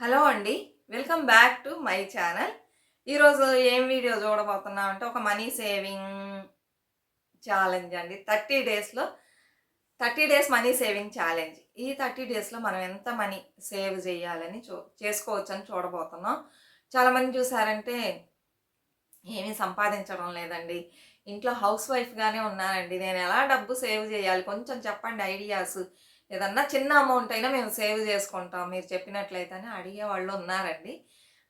Hello అండి. Welcome back to my channel. ఈరోజు ఏం వీడియో చూడబోతున్నామంటే ఒక మనీ సేవింగ్ ఛాలెంజ్ అండి. 30 డేస్ మనీ సేవింగ్ ఛాలెంజ్. ఈ 30 డేస్‌లో మనం ఎంత మనీ సేవ్ చేయాలని చేసుకోవచ్చని చూడబోతున్నాం. చాలామంది చూసారంటే ఏమీ సంపాదించడం లేదండి. ఇంట్లో హౌస్ వైఫ్‌గానే ఉన్నానండి. నేను ఎలా డబ్బు సేవ్ చేయాలి? కొంచెం చెప్పండి ఐడియాస్. ఏదన్నా చిన్న అమౌంట్ అయినా మేము సేవ్ చేసుకుంటాం మీరు చెప్పినట్లయితే అని అడిగేవాళ్ళు ఉన్నారండి.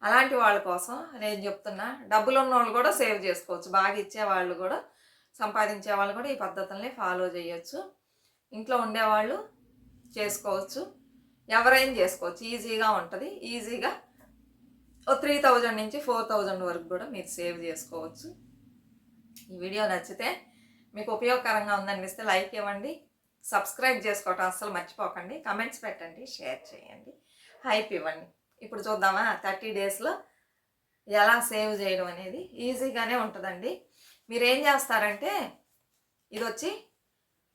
అలాంటి వాళ్ళ కోసం నేను చెప్తున్నా. డబ్బులున్నోళ్ళు కూడా సేవ్ చేసుకోవచ్చు. బాగా ఇచ్చేవాళ్ళు కూడా, సంపాదించే వాళ్ళు కూడా ఈ పద్ధతుల్ని ఫాలో చేయొచ్చు. ఇంట్లో ఉండేవాళ్ళు చేసుకోవచ్చు. ఎవరైనా చేసుకోవచ్చు. ఈజీగా ఉంటది. ఈజీగా ఓ 3000 నుంచి 4000 వరకు కూడా మీరు సేవ్ చేసుకోవచ్చు. ఈ వీడియో నచ్చితే మీకు ఉపయోగకరంగా ఉందనిపిస్తే లైక్ ఇవ్వండి. సబ్స్క్రైబ్ చేసుకోవటం అస్సలు మర్చిపోకండి. కమెంట్స్ పెట్టండి, షేర్ చేయండి, హైప్ ఇవ్వండి. ఇప్పుడు చూద్దామా 30 డేస్‌లో ఎలా సేవ్ చేయడం అనేది. ఈజీగానే ఉంటుందండి. మీరేం చేస్తారంటే ఇదొచ్చి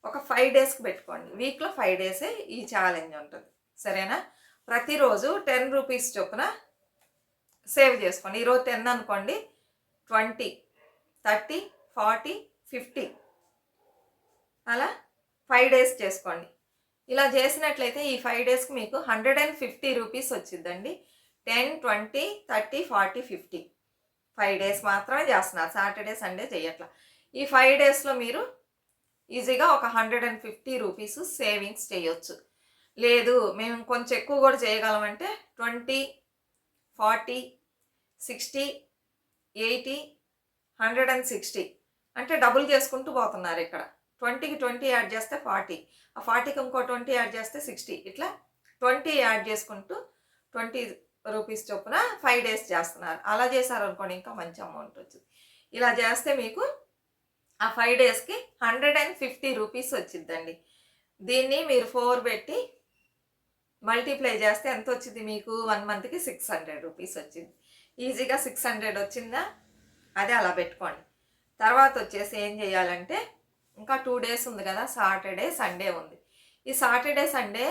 ఒక 5 డేస్‌కి పెట్టుకోండి. వీక్‌లో 5 డేసే ఈ ఛాలెంజ్ ఉంటుంది. సరేనా? ప్రతిరోజు 10 రూపీస్ చొప్పున సేవ్ చేసుకోండి. ఈరోజు 10 అనుకోండి, 20, 30, 40, 50 అలా 5 డేస్ చేసుకోండి. ఇలా చేసినట్లయితే ఈ 5 డేస్కి మీకు 150 రూపీస్ వచ్చిందండి. 10, 20, 30, 40, 50 5 డేస్ మాత్రమే చేస్తున్నారు. సాటర్డే సండే చేయట్లా. ఈ 5 డేస్లో మీరు ఈజీగా ఒక 150 రూపీస్ సేవింగ్స్ చేయొచ్చు. లేదు మేము కొంచెం ఎక్కువ కూడా చేయగలమంటే 20, 40, 60, 80, 160 అంటే డబుల్ చేసుకుంటూ పోతున్నారు ఇక్కడ. 20కి 20 యాడ్ చేస్తే 40, ఆ 40కి ఇంకో 20 యాడ్ చేస్తే 60, ఇట్లా 20 యాడ్ చేసుకుంటూ 20 రూపీస్ చొప్పున 5 డేస్ చేస్తున్నారు. అలా చేశారనుకోండి ఇంకా మంచి అమౌంట్ వచ్చింది. ఇలా చేస్తే మీకు ఆ 5 డేస్కి 150 రూపీస్ వచ్చిందండి. దీన్ని మీరు 4 పెట్టి మల్టిప్లై చేస్తే ఎంత వచ్చింది మీకు? 1 మంత్కి 600 రూపీస్ వచ్చింది. ఈజీగా 600 వచ్చిందా? అదే అలా పెట్టుకోండి. తర్వాత వచ్చేసి ఏం చేయాలంటే ఇంకా 2 డేస్ ఉంది కదా, సాటర్డే సండే ఉంది. ఈ సాటర్డే సండే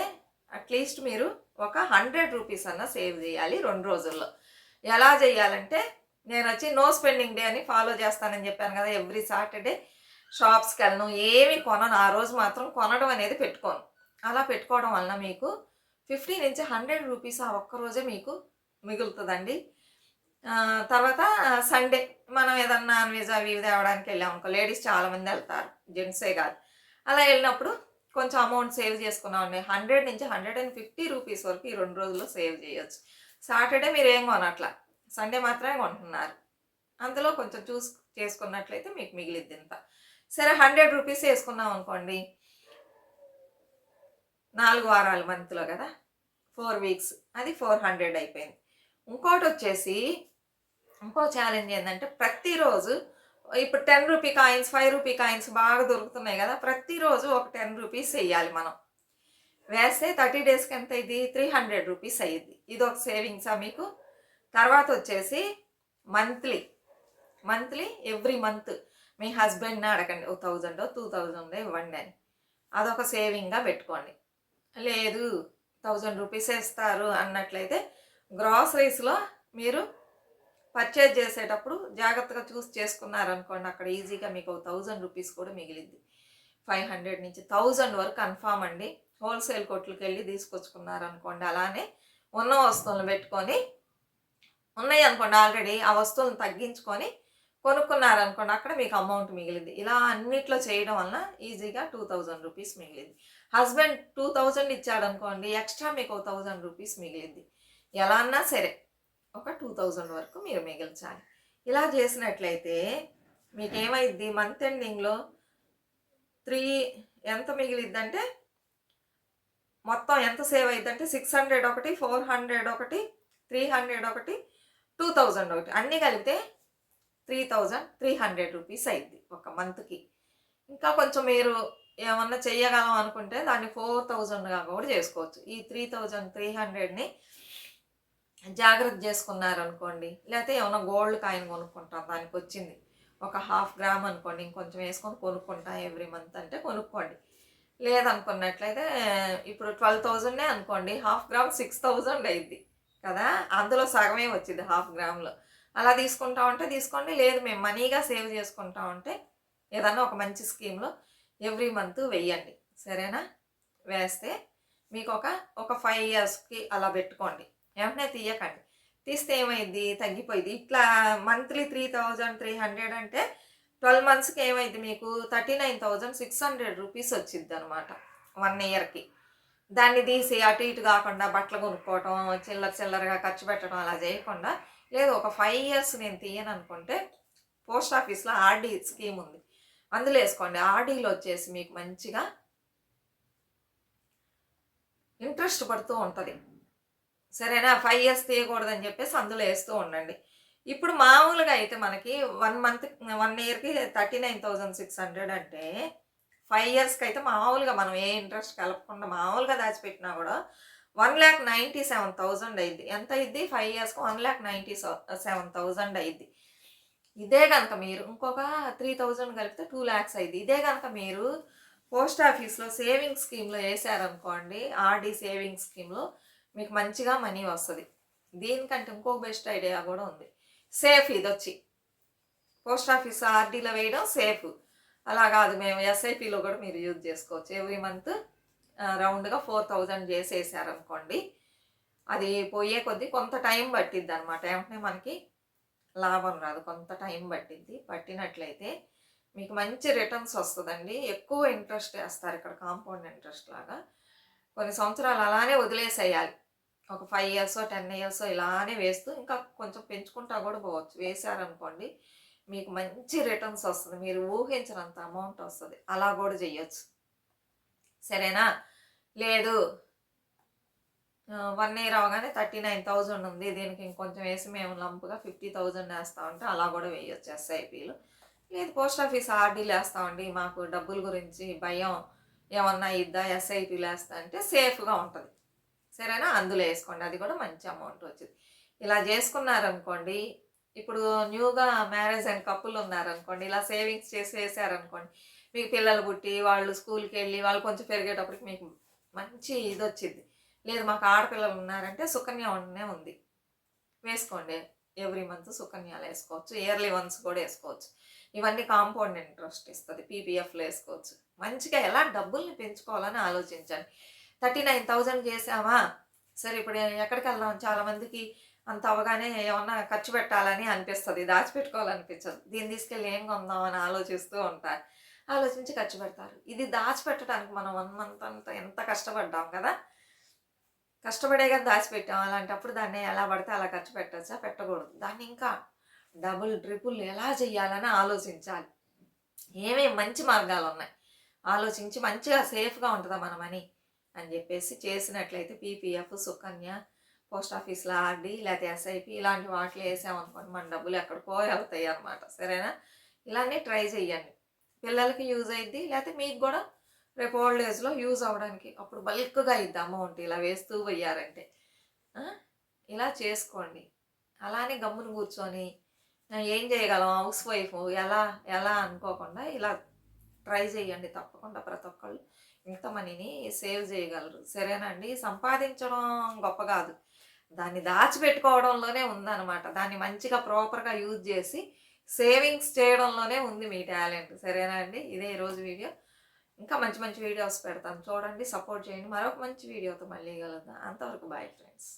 అట్లీస్ట్ మీరు ఒక 100 రూపీస్ అన్న సేవ్ చేయాలి 2 రోజుల్లో. ఎలా చేయాలంటే నేను వచ్చి నో స్పెండింగ్ డే అని ఫాలో చేస్తానని చెప్పాను కదా. ఎవ్రీ సాటర్డే షాప్స్కి వెళ్ళను, ఏమి కొనను. ఆ రోజు మాత్రం కొనడం అనేది పెట్టుకోను. అలా పెట్టుకోవడం వలన మీకు 50 నుంచి 100 రూపీస్ ఆ ఒక్కరోజే మీకు మిగులుతుందండి. తర్వాత సండే మనం ఏదన్నా నాన్ వెజ్ అవి ఇవి తేవడానికి వెళ్ళాం అనుకో, లేడీస్ చాలామంది వెళ్తారు, జెంట్సే కాదు. అలా వెళ్ళినప్పుడు కొంచెం అమౌంట్ సేవ్ చేసుకున్నామండి. 100 నుంచి 150 రూపీస్ వరకు ఈ 2 రోజుల్లో సేవ్ చేయొచ్చు. సాటర్డే మీరు ఏం కొనట్లా, సండే మాత్రమే కొంటున్నారు. అందులో కొంచెం చేసుకున్నట్లయితే మీకు మిగిలిద్ది ఇంత. సరే 100 రూపీస్ వేసుకున్నాం అనుకోండి, 4 వారాలు మంత్లో కదా, 4 వీక్స్, అది 400 అయిపోయింది. ఇంకోటి వచ్చేసి ఇంకో ఛాలెంజ్ ఏంటంటే ప్రతిరోజు ఇప్పుడు 10 రూపీ కాయిన్స్, 5 రూపీ కాయిన్స్ బాగా దొరుకుతున్నాయి కదా, ప్రతిరోజు ఒక 10 రూపీస్ వేయాలి మనం. వేస్తే 30 డేస్కి ఎంత అయింది? 300 రూపీస్ అయ్యింది. ఇది ఒక సేవింగ్సా మీకు? తర్వాత వచ్చేసి మంత్లీ ఎవ్రీ మంత్ మీ హస్బెండ్ని అడగండి, 1000 2000 ఇవ్వండి అని. అదొక సేవింగ్గా పెట్టుకోండి. లేదు 1000 రూపీస్ ఇస్తారు అన్నట్లయితే గ్రాసరీస్లో మీరు పర్చేజ్ చేసేటప్పుడు జాగ్రత్తగా చూసి చేసుకున్నారనుకోండి, అక్కడ ఈజీగా మీకు 1000 రూపీస్ కూడా మిగిలింది. 500 నుంచి 1000 వరకు కన్ఫామ్ అండి. హోల్సేల్ కొట్లకి వెళ్ళి తీసుకొచ్చుకున్నారనుకోండి, అలానే ఉన్న వస్తువులను పెట్టుకొని, ఉన్నాయి అనుకోండి ఆల్రెడీ, ఆ వస్తువులను తగ్గించుకొని కొనుక్కున్నారనుకోండి, అక్కడ మీకు అమౌంట్ మిగిలింది. ఇలా అన్నిట్లో చేయడం వలన ఈజీగా 2000 రూపీస్ మిగిలింది. హస్బెండ్ 2000 ఇచ్చాడనుకోండి, ఎక్స్ట్రా మీకు 1000 రూపీస్ మిగిలింది. ఎలా అన్నా సరే ఒక 2000 వరకు మీరు మిగిల్చాలి. ఇలా చేసినట్లయితే మీకేమైద్ది? మంత్ ఎండింగ్లో 3 ఎంత మిగిలిద్దంటే, మొత్తం ఎంత సేవ్ అయిద్దంటే 600 ఒకటి, 400 ఒకటి, 300 ఒకటి, 2000 ఒకటి, అన్నీ కలిపితే 3300 రూపీస్ అయింది ఒక మంత్కి. ఇంకా కొంచెం మీరు ఏమన్నా చెయ్యగలం అనుకుంటే దాన్ని 4000గా కూడా చేసుకోవచ్చు. ఈ 3300ని జాగ్రత్త చేసుకున్నారనుకోండి, లేకపోతే ఏమన్నా గోల్డ్ కాయిన్ కొనుక్కుంటాం, దానికి వచ్చింది ఒక 1/2 గ్రామ్ అనుకోండి, ఇంకొంచెం వేసుకొని కొనుక్కుంటాం ఎవ్రీ మంత్ అంటే కొనుక్కోండి. లేదనుకున్నట్లయితే ఇప్పుడు 12,000 అనుకోండి, 1/2 గ్రామ్ 6000 అయింది. కదా! అందులో సగమే వచ్చిద్ది 1/2 గ్రామ్‌లో. అలా తీసుకుంటా ఉంటే తీసుకోండి. లేదు మేము మనీగా సేవ్ చేసుకుంటాం అంటే ఏదన్నా ఒక మంచి స్కీమ్‌లో ఎవ్రీ మంత్ వెయ్యండి. సరేనా? వేస్తే మీకొక ఒక 5 ఇయర్స్‌కి అలా పెట్టుకోండి. వెంటనే తీయకండి. తీస్తే ఏమైద్ది? తగ్గిపోయిద్ది. ఇట్లా మంత్లీ 3,300 అంటే 12 మంత్స్‌కి ఏమైద్ది మీకు 39,600 రూపీస్ వచ్చిద్దనమాట 1 ఇయర్‌కి. దాన్ని తీసి అటు ఇటు కాకుండా బట్టలు కొనుక్కోవటం, చిల్లర చిల్లరగా ఖర్చు పెట్టడం అలా చేయకుండా, లేదు ఒక 5 ఇయర్స్ నేను తీయననుకుంటే పోస్ట్ ఆఫీస్‌లో ఆర్‌డీ స్కీమ్ ఉంది. అందులో ఏసుకోండి. ఆర్‌డీలో వచ్చేసి మీకు మంచిగా ఇంట్రెస్ట్ పడుతూ ఉంటది. సరేనా? 5 ఇయర్స్ తీయకూడదని చెప్పేసి అందులో ఏస్తూ ఉండండి. ఇప్పుడు మామూలుగా అయితే మనకి 1 ఇయర్‌కి 39,600 అంటే 5 ఇయర్స్‌కైతే మామూలుగా మనం ఏ ఇంట్రెస్ట్ కలపకుండా మామూలుగా దాచిపెట్టినా గూడా 1,97,000 అయిద్ది. ఎంత అయిద్ది? 5 ఇయర్స్‌కి 1,97,000 అయిద్ది. ఇదే గనక మీరు ఇంకొక 3,000 కలిపితే 2,00,000 అయిద్ది. ఇదే గనక మీరు పోస్ట్ ఆఫీస్‌లో సేవింగ్స్ స్కీమ్‌లో ఏసారనుకోండి, ఆర్‌డీ సేవింగ్స్ స్కీమ్‌లో మీకు మంచిగా మనీ వస్తది. దీనికంటే ఇంకో బెస్ట్ ఐడియా గూడా ఉంది. సేఫ్ ఇదొచ్చి. పోస్ట్ ఆఫీస్ ఆర్‌డీలో వేయడం సేఫ్. అలా గాదు మేము ఎస్ఐపిలో గూడా మీరు యూజ్ జేసుకోవచ్చు. ఎవ్రీ మంత్ రౌండ్‌గా 4,000 జేసేసారనుకోండి, అది పోయే కొద్దీ కొంత టైం పట్టిద్దనమాట. వెంటనే మనకి లాభం రాదు. కొంత టైం పట్టిద్ది. పట్టినట్లయితే మీకు మంచి రిటర్న్స్ వస్తదండి. ఎక్కువ ఇంట్రెస్ట్ ఏస్తారు ఇక్కడ కాంపౌండ్ ఇంట్రెస్ట్ లాగా. కొన్ని సంవత్సరాలు అలానే వదిలేసేయాలి. ఒక 5 ఇయర్సో, 10 ఇయర్సో ఇలానే వేస్తూ ఇంకా కొంచెం పెంచుకుంటా గూడా పోవచ్చు. వేశారనుకోండి మీకు మంచి రిటర్న్స్ వస్తది. మీరు ఊహించనంత అమౌంట్ వస్తది. అలా గూడా జెయ్యొచ్చు. సరేనా? లేదు 1 ఇయర్ అవ్వగానే 39,000 ఉంది. దీనికి ఇంకొంచెం వేసి మేము లంప్‌గా 50,000 ఏస్తామంటే అలా గూడా వేయొచ్చు ఎస్ఐపీలు. లేదు పోస్ట్ ఆఫీస్ ఆర్‌డీలు ఏస్తామండి. మాకు డబ్బుల గురించి భయం ఏమన్నా అయ్యిద్దా? ఎస్ఐపీలు ఏస్తా అంటే సేఫ్‌గా ఉంటది. సరేనా? అందులో ఏసుకోండి. అది గూడా మంచి అమౌంట్ వచ్చిద్ది. ఇలా జేసుకున్నారనుకోండి, ఇప్పుడు న్యూగా మ్యారేజ్ అయిన కపుల్ ఉన్నారనుకోండి, ఇలా సేవింగ్స్ చేసి వేసారనుకోండి, మీకు పిల్లలు పుట్టి, వాళ్ళు స్కూల్‌కెళ్ళి, వాళ్ళు కొంచెం పెరిగేటప్పటికి మీకు మంచి ఇదొచ్చిద్ది. లేదు మాకు ఆడపిల్లలు ఉన్నారంటే సుకన్య ఉండనే ఉంది. వేసుకోండి. ఎవ్రీ మంత్ సుకన్యలో ఏసుకోవచ్చు. ఇయర్లీ వన్స్ కూడా ఏసుకోవచ్చు. ఇవన్నీ కాంపౌండ్ ఇంట్రెస్ట్ ఇస్తది. పీపీఎఫ్‌లో ఏసుకోవచ్చు. మంచిగా ఎలా డబ్బుల్ని పెంచుకోవాలని ఆలోచించండి. 39,000 చేసామా, సరే ఇప్పుడు ఎక్కడికెళ్దాం చాలామందికి అంత అవ్వగానే ఏమన్నా ఖర్చు పెట్టాలని అనిపిస్తది. దాచిపెట్టుకోవాలనిపించదు. దీన్ని తీసుకెళ్ళి ఏం కొందాం అని ఆలోచిస్తూ ఉంటారు. ఆలోచించి ఖర్చు పెడతారు. ఇది దాచిపెట్టడానికి మనం 1 మంత్ అంతా ఎంత కష్టపడ్డాం కదా! కష్టపడే కదా దాచిపెట్టాం. అలాంటప్పుడు దాన్ని ఎలా పడితే అలా ఖర్చు పెట్టొచ్చా? పెట్టకూడదు. దాన్ని ఇంకా డబుల్, ట్రిపుల్ ఎలా చేయాలని ఆలోచించాలి. ఏమేం మంచి మార్గాలున్నాయి. ఆలోచించి మంచిగా సేఫ్‌గా ఉంటదా మన మనీ అని జెప్పేసి చేసినట్లయితే పీపీఎఫ్, సుకన్య, పోస్ట్ ఆఫీస్‌లో ఆర్‌డీ లేతే ఎస్ఐపి ఇలాంటి వాటిలో ఏసామనుకోండి మన డబ్బులు ఎక్కడికో ఎళ్తాయన్నమాట. సరేనా? ఇలానే ట్రై చేయండి. పిల్లలకి యూజ్ అయిద్ది. లేతే మీకు గూడా రేపు ఓల్డ్ ఏజ్‌లో యూజ్ అవ్వడానికి. అప్పుడు బల్క్‌గా అయిద్ది అమౌంట్ ఇలా వేస్తూ పోయారంటే. ఆ! ఇలా చేసుకోండి. అలానే గమ్మున కూర్చొని ఏం చేయగలం హౌస్ వైఫ్ ఎలా ఎలా అనుకోకుండా ఇలా ట్రై చేయండి. తప్పకుండా ప్రతి ఒక్కళ్ళు ఇంత మనీని సేవ్ చేయగలరు. సరేనా అండి? సంపాదించడం గొప్ప కాదు. దాన్ని దాచిపెట్టుకోవడంలోనే ఉందనమాట. దాన్ని మంచిగా ప్రాపర్‌గా యూజ్ చేసి సేవింగ్స్ చేయడంలోనే ఉంది మీ టాలెంట్. సరేనా అండి? ఇదే ఈరోజు వీడియో. ఇంకా మంచి మంచి వీడియోస్ పెడతాను. చూడండి, సపోర్ట్ చేయండి. మరొక మంచి వీడియోతో మళ్ళీ కలుద్దాం. అంతవరకు బాయ్ ఫ్రెండ్స్.